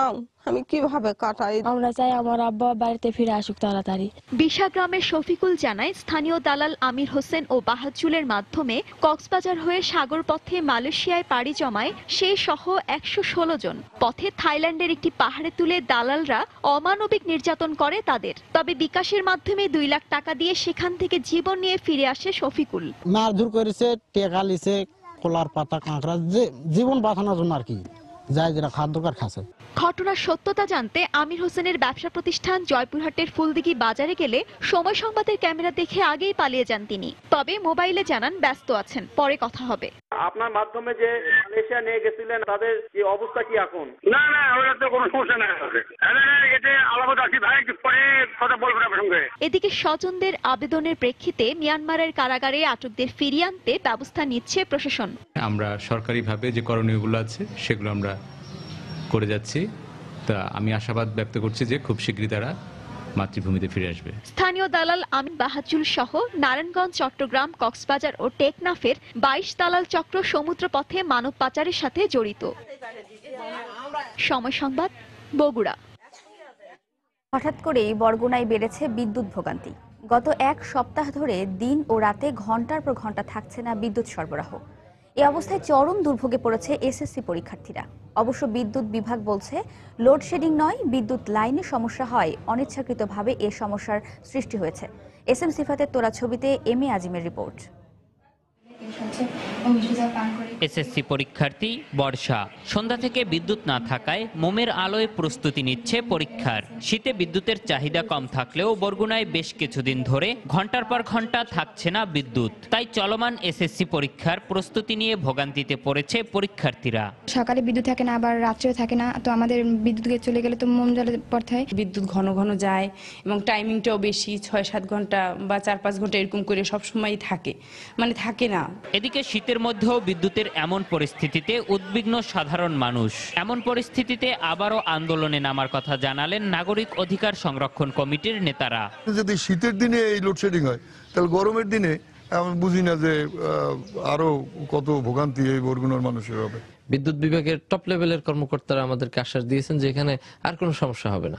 আমি কিভাবে কাটাই? আমরা চাই আমার আব্বা বাড়িতে ফিরে আসুক তাড়াতাড়ি। বিশা গ্রামের শফিকুল জানায়, স্থানীয় দালাল আমির হোসেন ও বাহাজুলের মাধ্যমে কক্সবাজার হয়ে সাগর পথে মালয়েশিয়ায় পাড়ি জমায় সে সহ 116 জন। পথে থাইল্যান্ডের একটি পাহাড়ে তুলে দালালরা অমানবিক নির্যাতন করে তাদের। তবে বিকাশের মাধ্যমে 2 লাখ টাকা দিয়ে সেখান থেকে জীবন নিয়ে ফিরে আসে শফিকুল। মারধর করেছে, টেকা লিছে, কলার পাতা কাঁকড়া, জীবন বাঁচানোর জন্য আর কি যায় যেটা খাদ্যকার খাচ্ছে। ঘটনার সত্যতা জানতে আমির হোসেনের ব্যবসা প্রতিষ্ঠান জয়পুরহাটের ফুলদিঘি বাজারে গেলে সময় সংবাদের ক্যামেরা দেখে আগেই পালিয়ে যান তিনি। তবে মোবাইলে জানান ব্যস্ত আছেন, পরে কথা হবে। আপনার মাধ্যমে যে মালয়েশিয়া নিয়ে গেছিলেন তাদের কি অবস্থা কি এখন? না না, ওটা তো কোনো সমস্যা নাই। এটা আলাদা আছে ভাই, পরে কথা বলবো আপনার সঙ্গে। এদিকে স্বজনদের আবেদনের প্রেক্ষিতে মিয়ানমারের কারাগারে আটকদের ফিরিয়ে আনতে ব্যবস্থা নিচ্ছে প্রশাসন। আমরা সরকারিভাবে যে করণীয়গুলো আছে সেগুলো আমরা করে যাচ্ছি। তা আমি আশাবাদ ব্যক্ত করছি যে খুব শীঘ্রই তারা মাতৃভূমিতে ফিরে আসবে। স্থানীয় দালাল আমিন বাহাজুল সহ নারায়ণগঞ্জ, চট্টগ্রাম, কক্সবাজার ও টেকনাফের 22 দালাল চক্র সমুদ্র পথে মানব পাচারের সাথে জড়িত। সময় সংবাদ, বগুড়া। হঠাৎ করেই বরগুনায় বেড়েছে বিদ্যুৎ ভোগান্তি। গত 1 সপ্তাহ ধরে দিন ও রাতে ঘন্টার পর ঘন্টা থাকছে না বিদ্যুৎ সরবরাহ। এ অবস্থায় চরম দুর্ভোগে পড়েছে এসএসসি পরীক্ষার্থীরা। অবশ্য বিদ্যুৎ বিভাগ বলছে, লোডশেডিং নয়, বিদ্যুৎ লাইনে সমস্যা হয় অনিচ্ছাকৃতভাবে এ সমস্যার সৃষ্টি হয়েছে। এসএম সিফাতের তোলা ছবিতে এম এ আজিমের রিপোর্ট। এসএসসি পরীক্ষার্থী বর্ষা সন্ধ্যা থেকে বিদ্যুৎ না থাকায় মোমের আলোয় প্রস্তুতি নিচ্ছে পরীক্ষার। শীতে বিদ্যুতের চাহিদা কম থাকলেও বরগুনায় বেশ কিছুদিন ধরে ঘন্টার পর ঘন্টা থাকছে না বিদ্যুৎ। তাই চলমান এসএসসি পরীক্ষার প্রস্তুতি নিয়ে ভোগান্তিতে পড়েছে পরীক্ষার্থীরা। সকালে বিদ্যুৎ থাকে না, আবার রাত্রেও থাকে না, তো আমাদের বিদ্যুৎ চলে গেলে তো মোম জ্বালাতে পড়তে হয়। বিদ্যুৎ ঘন ঘন যায় এবং টাইমিংটাও বেশি, 6-7 ঘন্টা বা 4-5 ঘন্টা এরকম করে সবসময় থাকে, মানে থাকে না। এদিকে শীতের মধ্যেও বিদ্যুতের এমন পরিস্থিতিতে উদ্বিগ্ন সাধারণ মানুষ। এমন পরিস্থিতিতে আবারও আন্দোলনে নামার কথা জানালেন নাগরিক অধিকার সংরক্ষণ কমিটির নেতারা। যদি শীতের দিনে এই লোডশেডিং হয়, তাহলে গরমের দিনে আমি বুঝি না যে আরো কত ভোগান্তি এই বরগুনার মানুষের হবে। বিদ্যুৎ বিভাগের টপ লেভেলের কর্মকর্তারা আমাদেরকে আশ্বাস দিয়েছেন যে এখানে আর কোনো সমস্যা হবে না,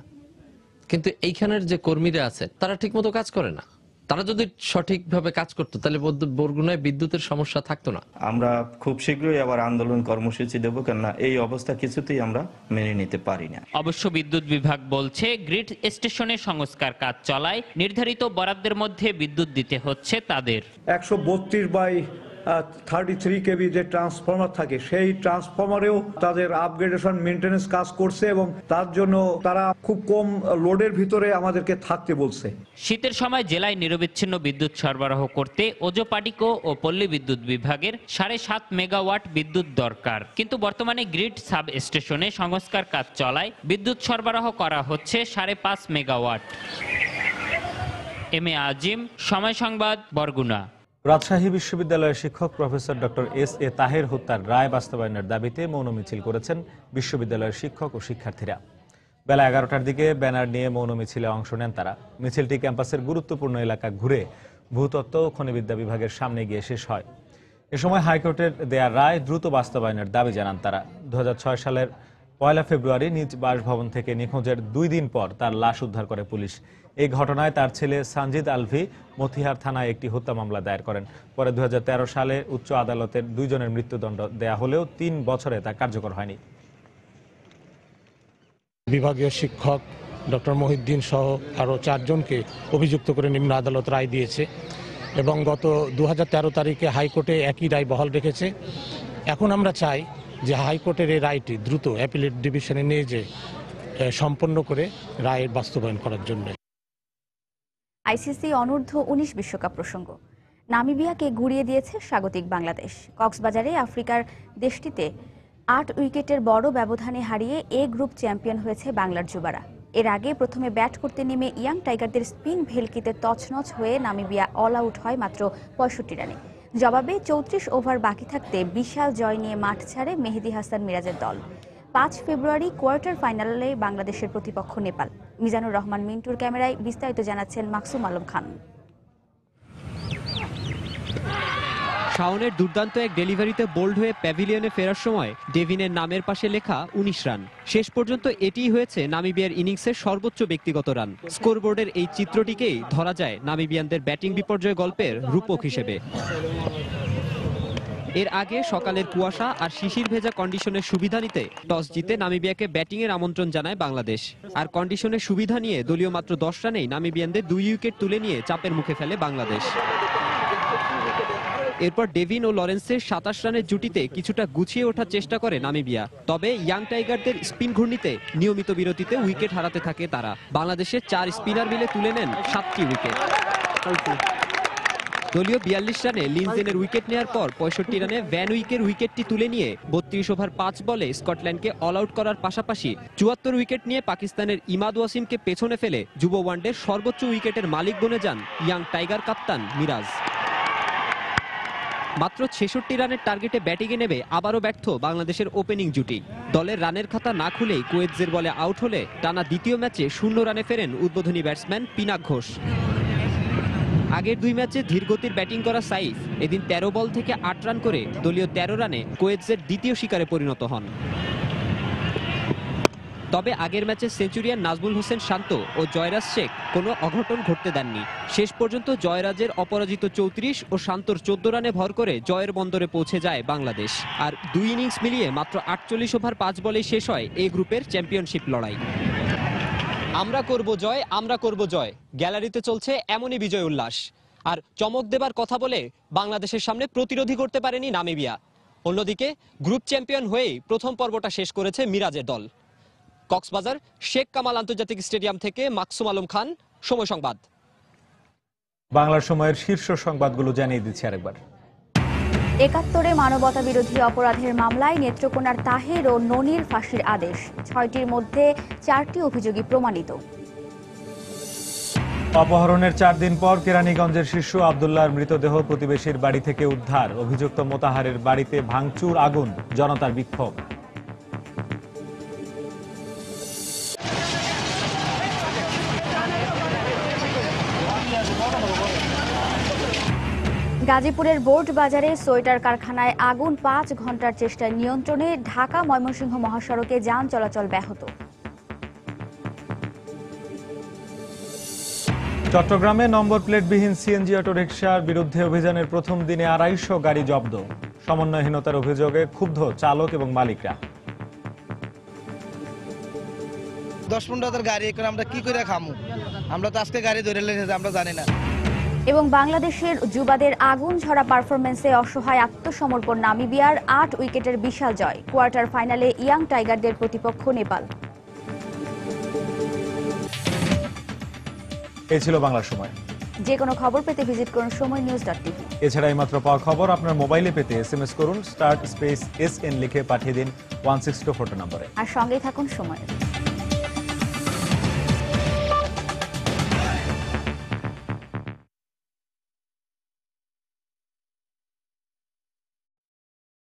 কিন্তু এইখানের যে কর্মীরা আছে তারা ঠিকমতো কাজ করে না। তারা যদি সঠিকভাবে কাজ করতো তাহলে বরগুনায় বিদ্যুতের সমস্যা থাকতো না। আমরা খুব শীঘ্রই আবার আন্দোলন কর্মসূচি দেব, কেননা এই অবস্থা কিছুতেই আমরা মেনে নিতে পারি না। অবশ্য বিদ্যুৎ বিভাগ বলছে, গ্রিড স্টেশনে সংস্কার কাজ চলায় নির্ধারিত বরাদ্দের মধ্যে বিদ্যুৎ দিতে হচ্ছে তাদের। 132/33 কেভি যে ট্রান্সফরমার থাকে, সেই ট্রান্সফরমারেও তাদের আপগ্রেডেশন মেইনটেনেন্স কাজ করছে এবং তার জন্য তারা খুব কম লোডের ভিতরে আমাদেরকে থাকতে বলছে। শীতের সময় জেলায় নিরবিচ্ছিন্ন বিদ্যুৎ সরবরাহ করতে ওজোপাটিকো ও পল্লী বিদ্যুৎ বিভাগের 7.5 মেগাওয়াট বিদ্যুৎ দরকার, কিন্তু বর্তমানে গ্রিড সাব স্টেশনে সংস্কার কাজ চলায় বিদ্যুৎ সরবরাহ করা হচ্ছে 5.5 মেগাওয়াট। এম এ আজিম, সময় সংবাদ, বরগুনা। রাজশাহী বিশ্ববিদ্যালয়ের শিক্ষক professor doctor S A Taher হত্যার রায় বাস্তবায়নের দাবিতে মৌন মিছিল করেছেন বিশ্ববিদ্যালয়ের শিক্ষক ও শিক্ষার্থীরা। বেলা 11টার দিকে ব্যানার নিয়ে মৌন মিছিলে অংশ নেন তারা। মিছিলটি ক্যাম্পাসের গুরুত্বপূর্ণ এলাকা ঘুরে ভূতত্ত্ব ও খনিবিদ্যা বিভাগের সামনে গিয়ে শেষ হয়। এ সময় হাইকোর্টের দেয়া রায় দ্রুত বাস্তবায়নের দাবি জানান তারা। 2006 সালের 1 ফেব্রুয়ারি নিজ বাসভবন থেকে নিখোঁজের 2 দিন পর তার লাশ উদ্ধার করে পুলিশ। এই ঘটনায় তার ছেলে সানজিদ আলভি মতিহার থানায় একটি হত্যা মামলা দায়ের করেন। পরে 2013 সালে উচ্চ আদালতের 2 জনের মৃত্যুদণ্ড দেয়া হলেও 3 বছরে তা কার্যকর হয়নি। বিভাগীয় শিক্ষক ডক্টর মহিউদ্দিন সহ আরও 4 জনকে অভিযুক্ত করে নিম্ন আদালত রায় দিয়েছে এবং গত 2013 তারিখে হাইকোর্টে একই রায় বহাল রেখেছে। এখন আমরা চাই যে হাইকোর্টের এই রায়টি দ্রুত অ্যাপিলেট ডিভিশনে নিয়ে যে সম্পন্ন করে রায়ের বাস্তবায়ন করার জন্য। আইসিসি অনূর্ধ্ব 19 বিশ্বকাপ প্রসঙ্গ। নামিবিয়াকে ঘুরিয়ে দিয়েছে স্বাগতিক বাংলাদেশ। কক্সবাজারে আফ্রিকার দেশটিতে 8 উইকেটের বড় ব্যবধানে হারিয়ে এ গ্রুপ চ্যাম্পিয়ন হয়েছে বাংলার যুবারা। এর আগে প্রথমে ব্যাট করতে নেমে ইয়াং টাইগারদের স্পিন ভেলকিতে তছনছ হয়ে নামিবিয়া অল আউট হয় মাত্র 65 রানে। জবাবে 34 ওভার বাকি থাকতে বিশাল জয় নিয়ে মাঠ ছাড়ে মেহেদী হাসান মিরাজের দল। 5 ফেব্রুয়ারি কোয়ার্টার ফাইনালে বাংলাদেশের প্রতিপক্ষ নেপাল। মিজানুর রহমান মিন্টুর ক্যামেরায় বিস্তারিত জানাচ্ছেন মাকসুম আলম খান। শাওনের দুর্দান্ত এক ডেলিভারিতে বোল্ড হয়ে প্যাভিলিয়নে ফেরার সময় ডেভিনের নামের পাশে লেখা 19 রান। শেষ পর্যন্ত এটিই হয়েছে নামিবিয়ার ইনিংসের সর্বোচ্চ ব্যক্তিগত রান। স্কোরবোর্ডের এই চিত্রটিকেই ধরা যায় নামিবিয়ানদের ব্যাটিং বিপর্যয় গল্পের রূপক হিসেবে। এর আগে সকালের কুয়াশা আর শিশির ভেজা কন্ডিশনের সুবিধা নিতে টস জিতে নামিবিয়াকে ব্যাটিংয়ের আমন্ত্রণ জানায় বাংলাদেশ। আর কন্ডিশনের সুবিধা নিয়ে দলীয় মাত্র 10 রানেই নামিবিয়ানদের 2 উইকেট তুলে নিয়ে চাপের মুখে ফেলে বাংলাদেশ। এরপর ডেভিন ও লরেন্সের 27 রানের জুটিতে কিছুটা গুছিয়ে ওঠার চেষ্টা করে নামিবিয়া। তবে ইয়াং টাইগারদের স্পিন ঘূর্ণিতে নিয়মিত বিরতিতে উইকেট হারাতে থাকে তারা। বাংলাদেশের 4 স্পিনার মিলে তুলে নেন 7টি উইকেট। দলীয় 42 রানে লিনজেনের উইকেট নেওয়ার পর 65 রানে ভ্যান উইকের উইকেটটি তুলে নিয়ে 32 ওভার 5 বলে স্কটল্যান্ডকে অল আউট করার পাশাপাশি 74 উইকেট নিয়ে পাকিস্তানের ইমাদ ওয়াসিমকে পেছনে ফেলে যুব ওয়ানডের সর্বোচ্চ উইকেটের মালিক বনে যান ইয়াং টাইগার কাপ্তান মিরাজ। মাত্র 66 রানের টার্গেটে ব্যাটিংয়ে নেমে আবারও ব্যর্থ বাংলাদেশের ওপেনিং জুটি। দলের রানের খাতা না খুলেই কোয়েৎজের বলে আউট হলে টানা দ্বিতীয় ম্যাচে 0 রানে ফেরেন উদ্বোধনী ব্যাটসম্যান পিনাক ঘোষ। আগের 2 ম্যাচে ধীরগতির ব্যাটিং করা সাইফ এদিন 13 বল থেকে 8 রান করে দলীয় 13 রানে কোয়েৎজের দ্বিতীয় শিকারে পরিণত হন। তবে আগের ম্যাচে সেঞ্চুরিয়ান নাজমুল হোসেন শান্ত ও জয়রাজ শেখ কোনো অঘটন ঘটতে দেননি। শেষ পর্যন্ত জয়রাজের অপরাজিত 34 ও শান্তর 14 রানে ভর করে জয়ের বন্দরে পৌঁছে যায় বাংলাদেশ। আর 2 ইনিংস মিলিয়ে মাত্র 48 ওভার 5 বলেই শেষ হয় এই গ্রুপের চ্যাম্পিয়নশিপ লড়াই। আমরা করব জয়, আমরা করব জয়, গ্যালারিতে চলছে এমনই বিজয় উল্লাস। আর চমক দেবার কথা বলে বাংলাদেশের সামনে প্রতিরোধী করতে পারেনি নামিবিয়া। অন্যদিকে গ্রুপ চ্যাম্পিয়ন হয়েই প্রথম পর্বটা শেষ করেছে মিরাজের দল। কক্সবাজার শেখ কামাল আন্তর্জাতিক স্টেডিয়াম থেকে মাকসুম আলম খান, সময় সংবাদ। বাংলার সময়ের শীর্ষ সংবাদগুলো জানিয়ে দিচ্ছি আরেকবার। ৭১ মানবতা বিরোধী অপরাধের মামলায় নেত্রকোনার তাহের ও ননির ফাঁসির আদেশ, ৬টির মধ্যে 4টি অভিযোগী প্রমাণিত। অপহরণের 4 দিন পর কেরানীগঞ্জের শিশু আব্দুল্লাহর মৃতদেহ প্রতিবেশীর বাড়ি থেকে উদ্ধার, অভিযুক্ত মোতাহারের বাড়িতে ভাঙচুর, আগুন, জনতার বিক্ষোভ। গাজীপুরের বোর্ড বাজারে সোয়েটার কারখানায় আগুন, 5 ঘন্টার চেষ্টায় নিয়ন্ত্রণে। ঢাকা ময়মনসিংহ মহাসড়কে যান চলাচল ব্যাহত। চট্টগ্রামে নম্বর প্লেটবিহীন সিএনজি অটোরিকশার বিরুদ্ধে অভিযানের প্রথম দিনে 250 গাড়ি জব্দ, সমন্বয়হীনতার অভিযোগে ক্ষুব্ধ চালক এবং মালিকরা। 10-15 গাড়ি এখন আমরা কি করে খামু? আমরা তো আজকে গাড়ি ধরে লেগেছে, আমরা জানি না। এবং বাংলাদেশের যুবাদের আগুন ঝরা পারফরমেন্সে অসহায় আত্মসমর্পণ নামিবিয়ার, 8 উইকেটের বিশাল জয়। কোয়ার্টার ফাইনালে ইয়াং টাইগারদের প্রতিপক্ষ নেপাল। এই ছিল বাংলার সময়। যে কোনো খবর পেতে ভিজিট করুন সময়নিউজ.tv। এছাড়া এইমাত্র পাওয়া খবর আপনার মোবাইলে পেতে SMS করুন *SN লিখে পাঠিয়ে দিন 16242 নম্বরে। আর সঙ্গেই থাকুন সময়।